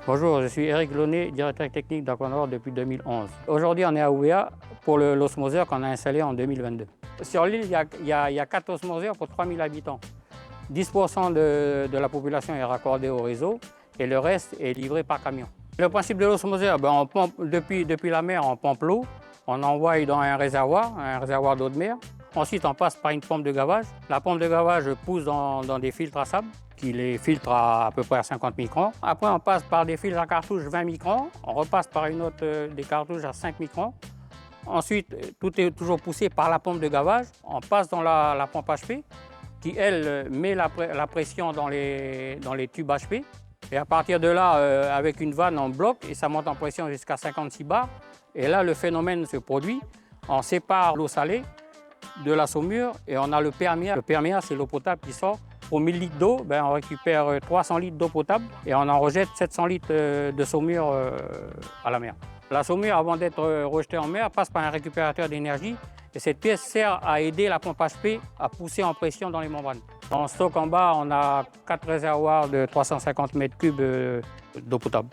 Bonjour, je suis Eric Launay, directeur technique d'Aquanor depuis 2011. Aujourd'hui, on est à Ouvéa pour l'osmoseur qu'on a installé en 2022. Sur l'île, il y a 4 osmoseurs pour 3000 habitants. 10% de la population est raccordée au réseau et le reste est livré par camion. Le principe de l'osmoseur, on pompe depuis la mer, on pompe l'eau, on envoie dans un réservoir d'eau de mer. Ensuite, on passe par une pompe de gavage. La pompe de gavage pousse dans des filtres à sable qui les filtrent à peu près à 50 microns. Après, on passe par des filtres à cartouches 20 microns. On repasse par une autre des cartouches à 5 microns. Ensuite, tout est toujours poussé par la pompe de gavage. On passe dans la pompe HP qui, elle, met la pression dans les tubes HP. Et à partir de là, avec une vanne, on bloque et ça monte en pression jusqu'à 56 bars. Et là, le phénomène se produit. On sépare l'eau salée de la saumure et on a le perméa. Le perméa, c'est l'eau potable qui sort. Pour 1000 litres d'eau, on récupère 300 litres d'eau potable et on en rejette 700 litres de saumure à la mer. La saumure, avant d'être rejetée en mer, passe par un récupérateur d'énergie et cette pièce sert à aider la pompe HP à pousser en pression dans les membranes. En stock en bas, on a 4 réservoirs de 350 mètres cubes d'eau potable.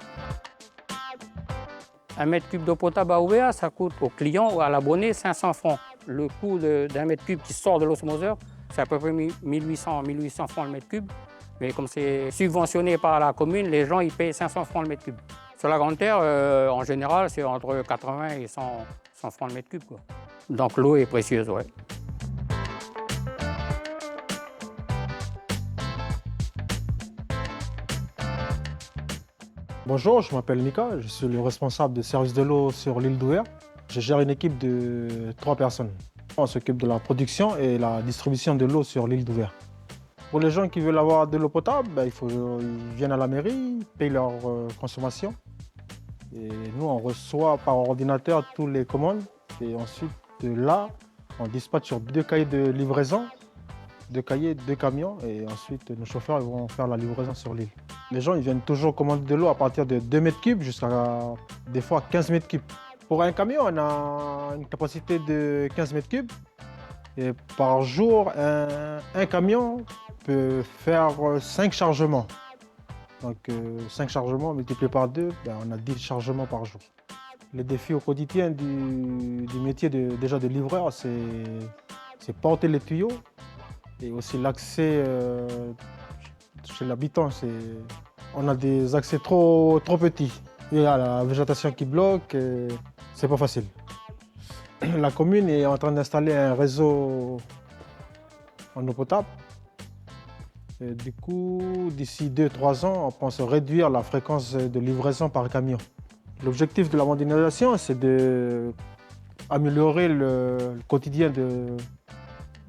Un mètre cube d'eau potable à Ouvéa, ça coûte au client ou à l'abonné 500 francs. Le coût d'un mètre cube qui sort de l'osmoseur, c'est à peu près 1800 francs le mètre cube. Mais comme c'est subventionné par la commune, les gens ils payent 500 francs le mètre cube. Sur la Grande Terre, en général, c'est entre 80 et 100 francs le mètre cube, quoi. Donc l'eau est précieuse, ouais. Bonjour, je m'appelle Mika, je suis le responsable du service de l'eau sur l'île d'Ouvéa. Je gère une équipe de 3 personnes. On s'occupe de la production et la distribution de l'eau sur l'île d'Ouvéa. Pour les gens qui veulent avoir de l'eau potable, ils viennent à la mairie, ils payent leur consommation. Et nous, on reçoit par ordinateur toutes les commandes. Et ensuite, de là, on dispatche sur 2 cahiers de livraison, 2 cahiers, 2 camions. Et ensuite, nos chauffeurs ils vont faire la livraison sur l'île. Les gens ils viennent toujours commander de l'eau à partir de 2 mètres cubes jusqu'à des fois 15 mètres cubes. Pour un camion, on a une capacité de 15 mètres cubes. Et par jour, un camion peut faire 5 chargements. Donc 5 chargements multipliés par 2, on a 10 chargements par jour. Les défis au quotidien du métier déjà de livreur, c'est porter les tuyaux et aussi l'accès chez l'habitant. On a des accès trop petits. Il y a la végétation qui bloque, c'est pas facile. La commune est en train d'installer un réseau en eau potable. Et du coup, d'ici 2-3 ans, on pense réduire la fréquence de livraison par camion. L'objectif de la modernisation, c'est d'améliorer le quotidien de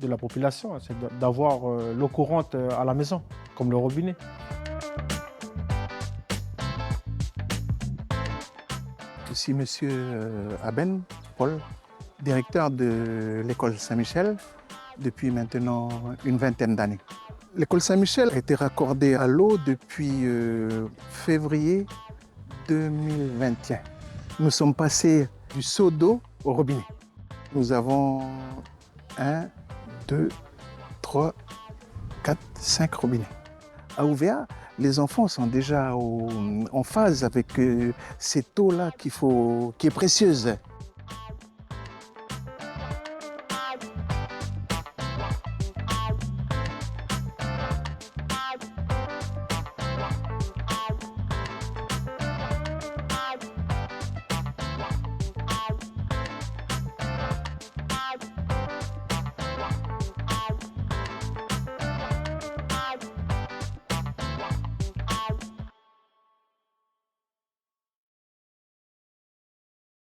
la population, c'est d'avoir l'eau courante à la maison, comme le robinet. Je suis monsieur Aben Paul, directeur de l'école Saint-Michel depuis maintenant une vingtaine d'années. L'école Saint-Michel a été raccordée à l'eau depuis février 2021. Nous sommes passés du seau d'eau au robinet. Nous avons 1, 2, 3, 4, 5 robinets. À Ouvéa, les enfants sont déjà en phase avec cette eau-là qui est précieuse.